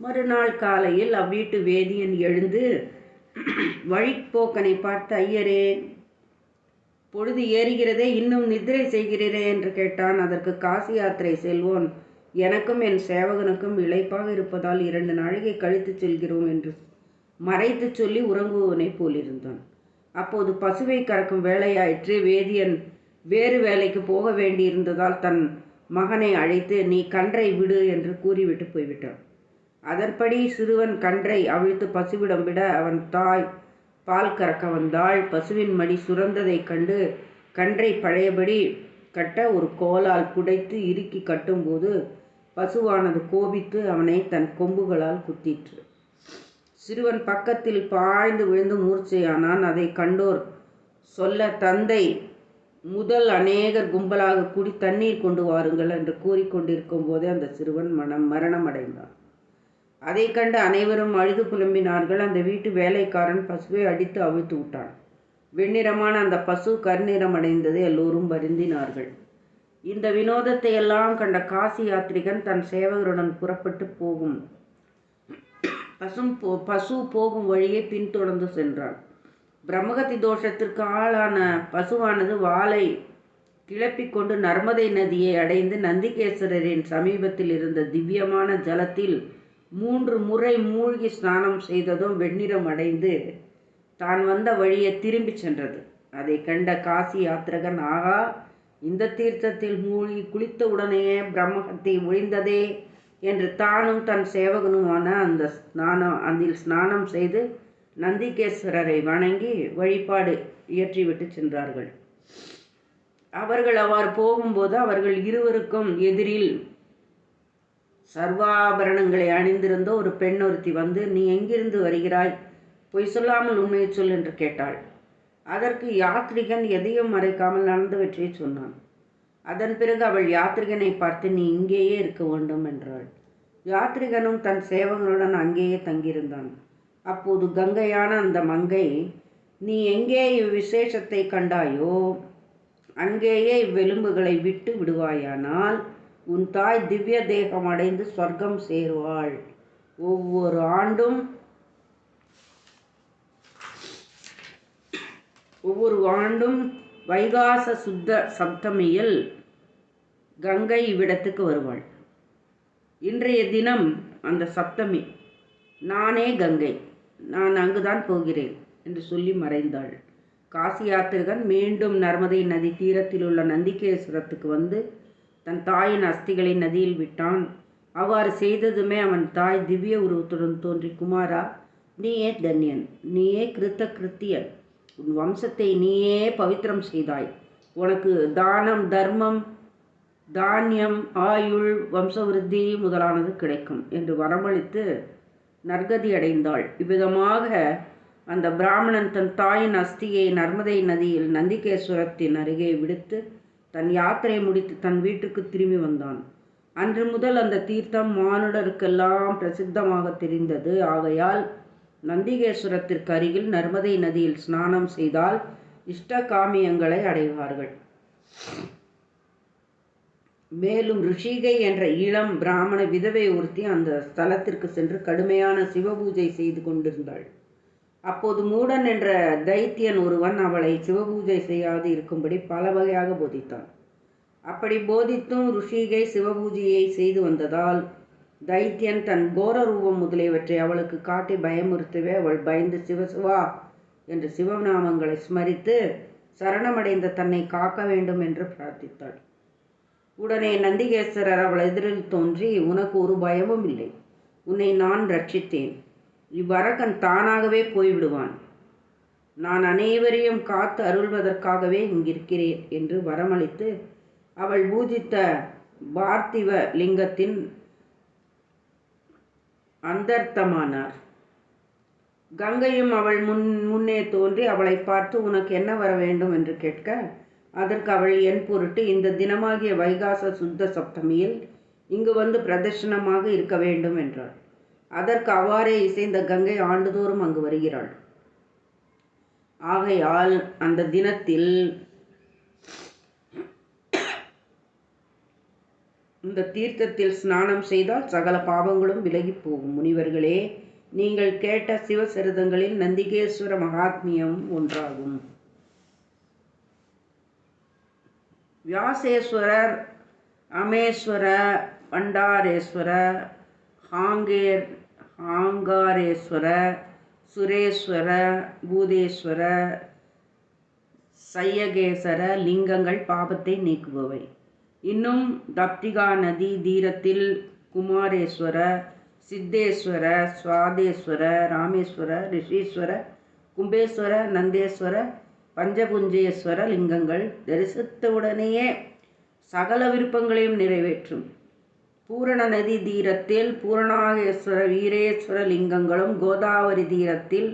மறுநாள் காலையில் அவ்வீட்டு வேதியன் எழுந்து வழிப்போக்கனை பார்த்து, ஐயரே, பொழுது ஏறுகிறதே, இன்னும் நித்திரை செய்கிறீரே என்று கேட்டான். அதற்கு காசி யாத்திரை செல்வோன் எனக்கும் என் சேவகனுக்கும் இளைப்பாக இருப்பதால் 2 நாழிகை கழித்து செல்கிறோம் என்று மறைத்து சொல்லி உறங்குவவனைப் போலிருந்தான். அப்போது பசுவை கறக்கும் வேலையாயிற்று. வேதியன் வேறு வேலைக்கு போக வேண்டியிருந்ததால் தன் மகனை அழைத்து, நீ கன்றை விடு என்று கூறிவிட்டு போய்விட்டான். அதன்படி சிறுவன் கன்றை அவிழ்த்து பசுவிடம் விட அவன் தாய் பால் கறக்க வந்தாள். பசுவின் மடி சுரந்ததைக் கண்டு கன்றை பழையபடி கட்ட ஒரு கோலால் புடைத்து இறுக்கி கட்டும்போது பசுவானது கோபித்து அவனை தன் கொம்புகளால் குத்திற்று. சிறுவன் பக்கத்தில் பாய்ந்து விழுந்து மூர்ச்சையானான். அதை கண்டோர் சொல்ல, தந்தை முதல் அநேகர் கும்பலாக கூடி தண்ணீர் கொண்டு வாருங்கள் என்று கூறிக்கொண்டிருக்கும் போதே அந்த சிறுவன் மரணம் அடைந்தான். அதை கண்டு அனைவரும் அழுது புலம்பினார்கள். அந்த வீட்டு வேலைக்காரன் பசுவை அடித்து அவிழ்த்து விட்டான். வெண்ணிறமான அந்த பசு கருநிறம் அடைந்ததை எல்லோரும் வருந்தினார்கள். இந்த வினோதத்தை எல்லாம் கண்ட காசி யாத்திரிகன் தன் சேவகருடன் புறப்பட்டு பசு போகும் வழியை பின்தொடர்ந்து சென்றான். பிரம்மகத்தி தோஷத்திற்கு ஆளான பசுவானது வாளை கிளப்பிக்கொண்டு நர்மதை நதியை அடைந்து நந்திகேஸ்வரரின் சமீபத்தில் இருந்த திவ்யமான ஜலத்தில் 3 முறை மூழ்கி ஸ்நானம் செய்ததும் வெண்ணிறம் அடைந்து தான் வந்த வழியை திரும்பி சென்றது. அதை கண்ட காசி யாத்திரகன், ஆகா, இந்த தீர்த்தத்தில் மூழ்கி குளித்த உடனேயே பிரம்மகத்தி ஒழிந்ததே என்று தானும் தன் சேவகனுமான அதில் ஸ்நானம் செய்து நந்திகேஸ்வரரை வணங்கி வழிபாடு இயற்றிவிட்டு சென்றார்கள். அவர்கள் அவ்வாறு போகும்போது அவர்கள் இருவருக்கும் எதிரில் சர்வாபரணங்களை அணிந்திருந்த ஒரு பெண் ஒருத்தி வந்து, நீ எங்கிருந்து வருகிறாய்? பொய் சொல்லாமல் உண்மையை சொல் என்று கேட்டாள். அதற்கு யாத்ரிகன் எதையும் மறைக்காமல் நடந்தவற்றை சொன்னான். அதன் பிறகு அவள் யாத்ரிகனை பார்த்து, நீ இங்கேயே இருக்க வேண்டும் என்றாள். யாத்ரிகனும் தன் சேவகனுடன் அங்கேயே தங்கியிருந்தான். அப்போது கங்கையான அந்த மங்கை, நீ எங்கே இவ்விசேஷத்தை கண்டாயோ அங்கேயே இவ்வெலும்புகளை விட்டு விடுவாயானால் உன் தாய் திவ்ய தேகம் அடைந்து சொர்க்கம் சேருவாள். ஒவ்வொரு ஆண்டும் வைகாச சுத்த சப்தமியில் கங்கை இவ்விடத்துக்கு வருவாள். இன்றைய தினம் அந்த சப்தமி. நானே கங்கை, நான் அங்குதான் போகிறேன் என்று சொல்லி மறைந்தாள். காசி யாத்திரிகன் மீண்டும் நர்மதை நதி தீரத்தில் உள்ள நந்திகேஸ்வரத்துக்கு வந்து தன் தாயின் அஸ்திகளை நதியில் விட்டான். அவ்வாறு செய்ததுமே அவன் தாய் திவ்ய உருவத்துடன் தோன்றி, குமாரா, நீயே தன்யன், நீயே கிருத்தியன், உன் வம்சத்தை நீயே பவித்திரம் செய்தாய். உனக்கு தானம், தர்மம், தானியம், ஆயுள், வம்சவிருத்தி முதலானது கிடைக்கும் என்று வரமளித்து நற்கதி அடைந்தாள். இவ்விதமாக அந்த பிராமணன் தன் தாயின் அஸ்தியை நர்மதை நதியில் நந்திகேஸ்வரத்தின் அருகே விடுத்து தன் யாத்திரை முடித்து தன் வீட்டுக்கு திரும்பி வந்தான். அன்று முதல் அந்த தீர்த்தம் மானுடருக்கெல்லாம் பிரசித்தமாக தெரிந்தது. ஆகையால் நந்திகேஸ்வரத்திற்கு அருகில் நர்மதை நதியில் ஸ்நானம் செய்தால் இஷ்ட காமியங்களை அடைவார்கள். மேலும் ரிஷிகை என்ற இளம் பிராமண விதவை ஒருத்தி அந்த ஸ்தலத்திற்கு சென்று கடுமையான சிவபூஜை செய்து கொண்டிருந்தாள். அப்போது மூடன் என்ற தைத்தியன் ஒருவன் அவளை சிவபூஜை செய்யாது இருக்கும்படி பல வகையாக போதித்தான். அப்படி போதித்தும் ருஷிகை சிவபூஜையை செய்து வந்ததால் தைத்தியன் தன் கோர ரூபம் முதலியவற்றை அவளுக்கு காட்டி பயமுறுத்தவே அவள் பயந்து சிவசிவா என்று சிவநாமங்களை ஸ்மரித்து சரணமடைந்த தன்னை காக்க வேண்டும் என்று பிரார்த்தித்தாள். உடனே நந்திகேஸ்வரர் அவள் எதிரில் தோன்றி, உனக்கு ஒரு பயமும் இல்லை, உன்னை நான் ரட்சித்தேன், இவ்வரக்கன் தானாகவே போய்விடுவான், நான் அனைவரையும் காத்து அருள்வதற்காகவே இங்கிருக்கிறேன் என்று வரமளித்து அவள் பூஜித்த பார்த்திவ லிங்கத்தின் அந்தர்த்தமானார். கங்கையும் அவள் முன்னே தோன்றி அவளை பார்த்து, உனக்கு என்ன வர வேண்டும் என்று கேட்க, அதற்கு அவள் என் பொருட்டு இந்த தினமாகிய வைகாச சுத்த சப்தமியில் இங்கு வந்து பிரதர்ஷனமாக இருக்க வேண்டும் என்றாள். அதற்கு அவ்வாறே இசைந்த கங்கை ஆண்டுதோறும் அங்கு வருகிறாள். ஆகையால் அந்த தினத்தில் இந்த தீர்த்தத்தில் ஸ்நானம் செய்தால் சகல பாவங்களும் விலகி போகும். முனிவர்களே, நீங்கள் கேட்ட சிவசரிதங்களில் நந்திகேஸ்வர மகாத்மியம் ஒன்றாகும். வியாசேஸ்வரர், அமேஸ்வர, பண்டாரேஸ்வர, ஹாங்காரேஸ்வர, சுரேஸ்வர, பூதேஸ்வர, சையகேசர லிங்கங்கள் பாபத்தை நீக்குபவை. இன்னும் தப்திகா நதி தீரத்தில் குமாரேஸ்வர, சித்தேஸ்வர, சுவாதேஸ்வர, ராமேஸ்வர, ரிஷீஸ்வர, கும்பேஸ்வர, நந்தேஸ்வர, பஞ்சபுஞ்சேஸ்வர லிங்கங்கள் தரிசித்தவுடனேயே சகல விருப்பங்களையும் நிறைவேற்றும். பூரண நதி தீரத்தில் பூரணாகேஸ்வர, வீரேஸ்வர லிங்கங்களும், கோதாவரி தீரத்தில்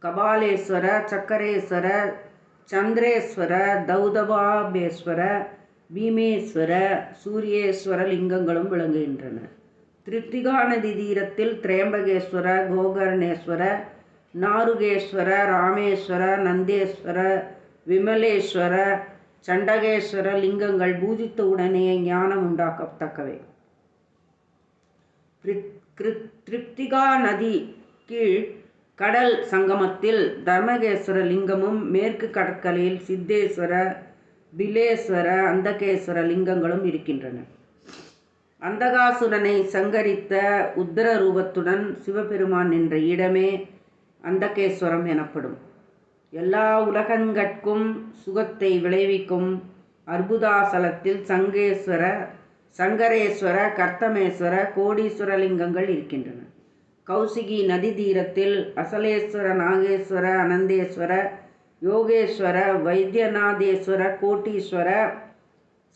கபாலேஸ்வர, சக்கரேஸ்வர, சந்திரேஸ்வர, தௌதபாபேஸ்வர, பீமேஸ்வர, சூரியேஸ்வர லிங்கங்களும் விளங்குகின்றன. திருப்திகா நதி தீரத்தில் திரையம்பகேஸ்வர, கோகர்ணேஸ்வர, நாருகேஸ்வர, ராமேஸ்வர, நந்தேஸ்வர, விமலேஸ்வர, சண்டகேஸ்வர லிங்கங்கள் பூஜித்த உடனே ஞானம் உண்டாக்கத்தக்கவை. திருப்திகா நதி கீழ் கடல் சங்கமத்தில் தர்மகேஸ்வர லிங்கமும், மேற்கு கடற்கரையில் சித்தேஸ்வர, பிலேஸ்வர, அந்தகேஸ்வர லிங்கங்களும் இருக்கின்றன. அந்தகாசுரனை சங்கரித்த உத்தர ரூபத்துடன் சிவபெருமான் என்ற இடமே அந்தகேஸ்வரம் எனப்படும். எல்லா உலகங்கட்கும் சுகத்தை விளைவிக்கும் அற்புதாசலத்தில் சங்கரேஸ்வர, கர்த்தமேஸ்வர, கோடீஸ்வர லிங்கங்கள் இருக்கின்றன. கௌசிகி நதி தீரத்தில் அசலேஸ்வர, நாகேஸ்வர, அனந்தேஸ்வர, யோகேஸ்வர, வைத்தியநாதேஸ்வர, கோட்டீஸ்வர,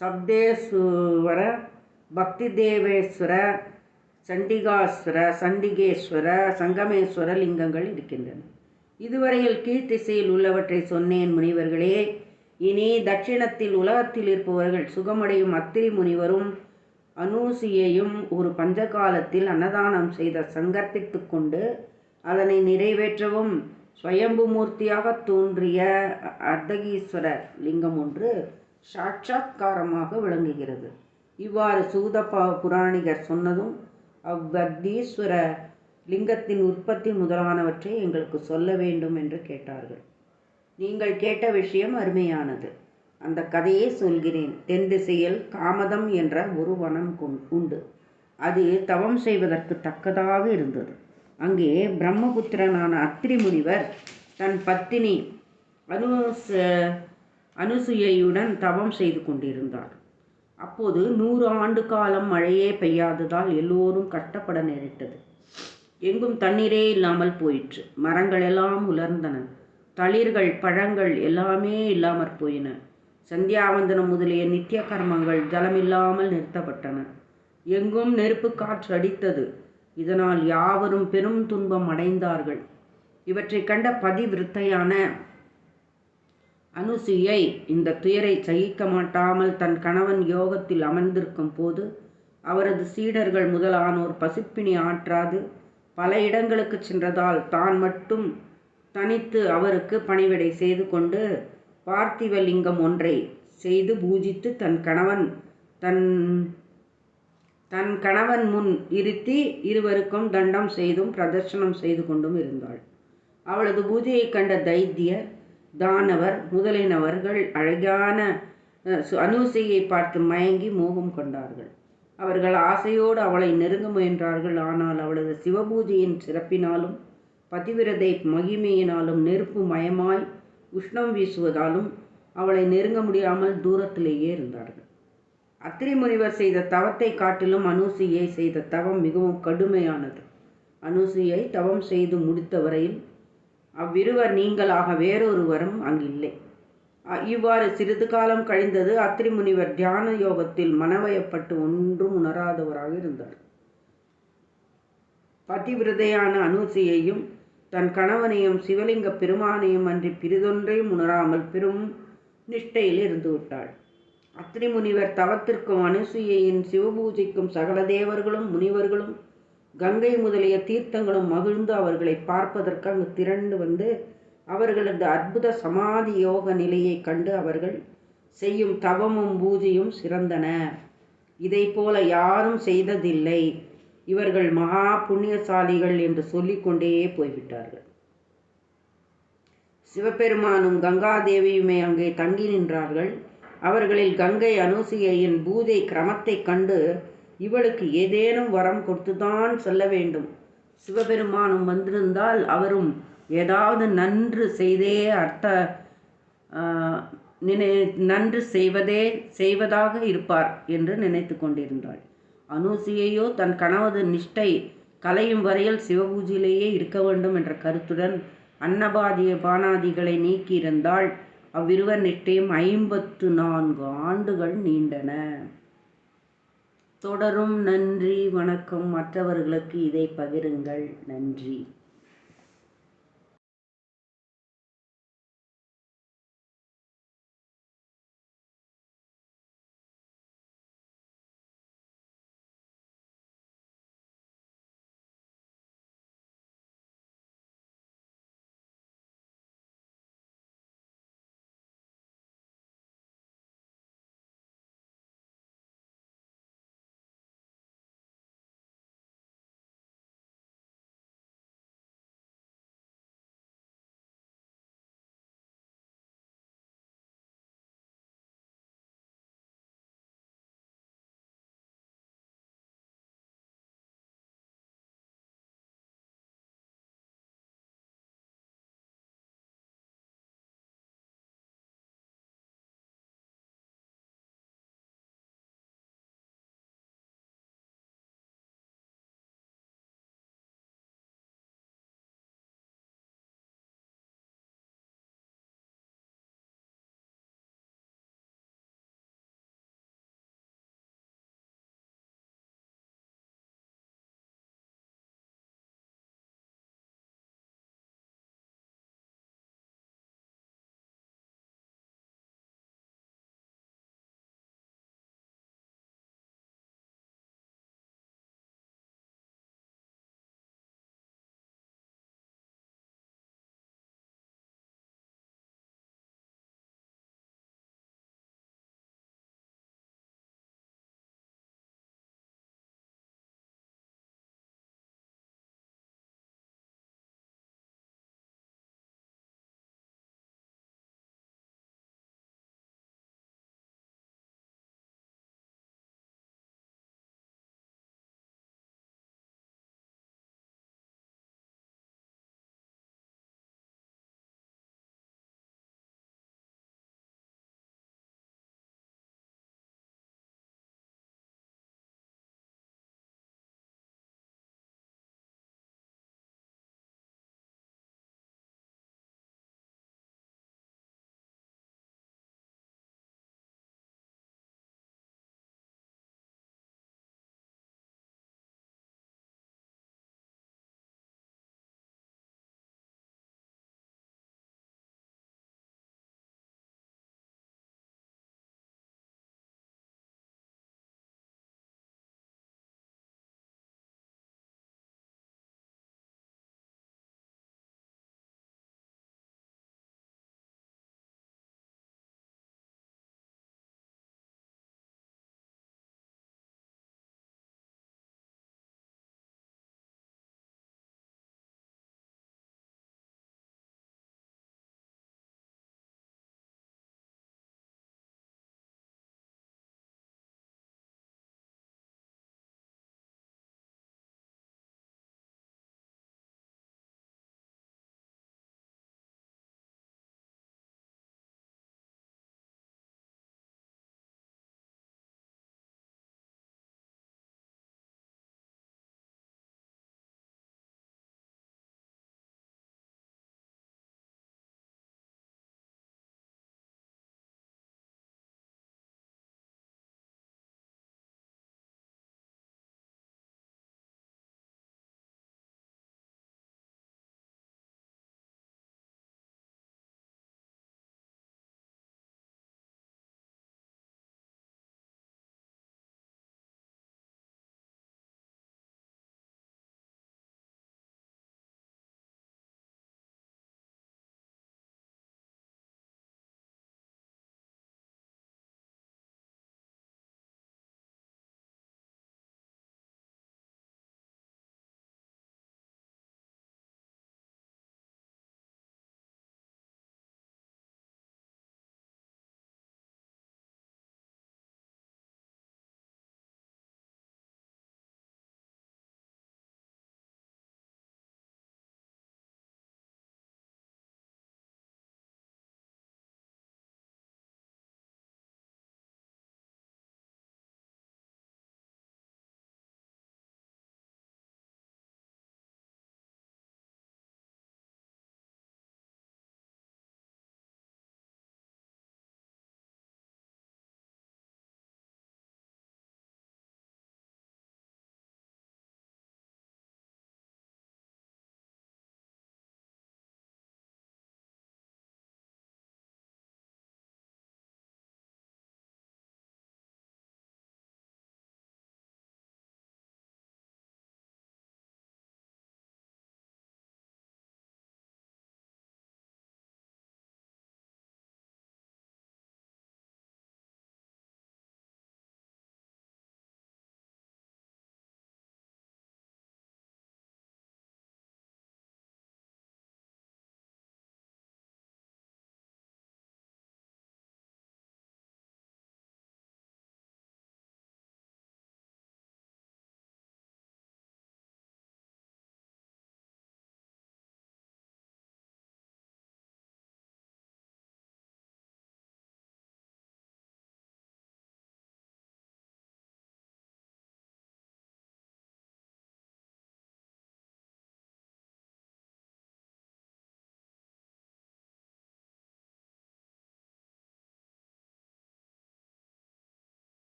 சப்தேஸ்வர, பக்திதேவேஸ்வர, சண்டிகேஸ்வர, சங்கமேஸ்வர லிங்கங்கள் இருக்கின்றன. இதுவரையில் கீழ்த்திசையில் உள்ளவற்றை சொன்னேன் முனிவர்களே. இனி தட்சிணத்தில் உலகத்தில் இருப்பவர்கள் சுகமடையும் அத்திரி முனிவரும் அனூசியையும் ஒரு பஞ்சகாலத்தில் அன்னதானம் செய்த சங்கற்பித்து கொண்டு அதனை நிறைவேற்றவும் ஸ்வயம்பு மூர்த்தியாக தோன்றிய அர்த்தகீஸ்வரர் லிங்கம் ஒன்று சாட்சாத்காரமாக விளங்குகிறது. இவ்வாறு சூத புராணிகர் சொன்னதும் அவ்வர்த்தீஸ்வர லிங்கத்தின் உற்பத்தி முதலானவற்றை எங்களுக்கு சொல்ல வேண்டும் என்று கேட்டார்கள். நீங்கள் கேட்ட விஷயம் அருமையானது. அந்த கதையை சொல்கிறேன். தென் திசையில் காமதம் என்ற ஒரு வனம் உண்டு. அது தவம் செய்வதற்கு தக்கதாக இருந்தது. அங்கே பிரம்மபுத்திரனான அத்திரி முனிவர் தன் பத்தினி அனுசுயையுடன் தவம் செய்து கொண்டிருந்தார். அப்போது 100 ஆண்டு காலம் மழையே பெய்யாததால் எல்லோரும் கஷ்டப்பட நேரிட்டது. எங்கும் தண்ணீரே இல்லாமல் போயிற்று. மரங்கள் எல்லாம் உலர்ந்தன. தளிர்கள், பழங்கள் எல்லாமே இல்லாமற் போயின. சந்தியாவந்தனம் முதலிய நித்திய கர்மங்கள் ஜலமில்லாமல் நிறுத்தப்பட்டன. எங்கும் நெருப்பு காற்று அடித்தது. இதனால் யாவரும் பெரும் துன்பம் அடைந்தார்கள். இவற்றை கண்ட பதிவிருத்தையான அனுசுயை இந்த துயரை சகிக்க மாட்டாமல் தன் கணவன் யோகத்தில் அமர்ந்திருக்கும் போது அவரது சீடர்கள் முதலானோர் பசிப்பினி ஆற்றாது பல இடங்களுக்கு சென்றதால் தான் மட்டும் தனித்து அவருக்கு பணிவிடை செய்து கொண்டு பார்த்திவலிங்கம் ஒன்றை செய்து பூஜித்து தன் கணவன் முன் இருத்தி இருவருக்கும் தண்டம் செய்தும் பிரதர்சனம் செய்து கொண்டும் இருந்தாள். அவளது பூஜையை கண்ட தைத்தியர், தானவர் முதலினவர்கள் அழகான அனுசையை பார்த்து மயங்கி மோகம் கொண்டார்கள். அவர்கள் ஆசையோடு அவளை நெருங்க முயன்றார்கள். ஆனால் அவளது சிவபூஜையின் சிறப்பினாலும் பதிவிரதை மகிமையினாலும் நெருப்பு மயமாய் உஷ்ணம் வீசுவதாலும் அவளை நெருங்க முடியாமல் தூரத்திலேயே இருந்தார்கள். அத்திரி முனிவர் செய்த தவத்தை காட்டிலும் அனுசையை செய்த தவம் மிகவும் கடுமையானது. அனுசையை தவம் செய்து முடித்த வரையில் அவ்விருவர் நீங்களாக வேறொருவரும் அங்கில்லை. இவ்வாறு சிறிது காலம் கழிந்தது. அத்திரி முனிவர் தியான யோகத்தில் மனவயப்பட்டு ஒன்றும் உணராதவராக இருந்தார். பதிவிரதையான அனுசையையும் தன் கணவனையும் சிவலிங்க பெருமானையும் அன்றி பிரிதொன்றையும் உணராமல் பெரும் நிஷ்டையில் இருந்து விட்டாள். அத்திரி முனிவர் தவத்திற்கும் அனுசூயையின் சிவபூஜைக்கும் சகல தேவர்களும் முனிவர்களும் கங்கை முதலிய தீர்த்தங்களும் மகிழ்ந்து அவர்களை பார்ப்பதற்கு அங்கு திரண்டு வந்து அவர்களது அற்புத சமாதி யோக நிலையை கண்டு அவர்கள் செய்யும் தவமும் பூஜையும் சிறந்தன. இதை போல யாரும் செய்ததில்லை. இவர்கள் மகா புண்ணியசாலிகள் என்று சொல்லிக்கொண்டே போய்விட்டார்கள். சிவபெருமானும் கங்காதேவியுமே அங்கே தங்கி நின்றார்கள். அவர்களில் கங்கை அனுசூயையின் பூஜை கிரமத்தைக் கண்டு இவளுக்கு ஏதேனும் வரம் கொடுத்துதான் செல்ல வேண்டும். சிவபெருமானும் வந்திருந்தால் அவரும் ஏதாவது நன்று செய்தே நன்று செய்வதாக இருப்பார் என்று நினைத்து கொண்டிருந்தாள். அனுசூயையோ தன் கணவது நிஷ்டை கலையும் வரையில் சிவபூஜையிலேயே இருக்க வேண்டும் என்ற கருத்துடன் அன்னபாதிய பானாதிகளை நீக்கியிருந்தாள். அவ்விருவர் நிஷ்டையும் 54 ஆண்டுகள் நீண்டன. தொடரும். நன்றி, வணக்கம். மற்றவர்களுக்கு இதை பகிருங்கள். நன்றி.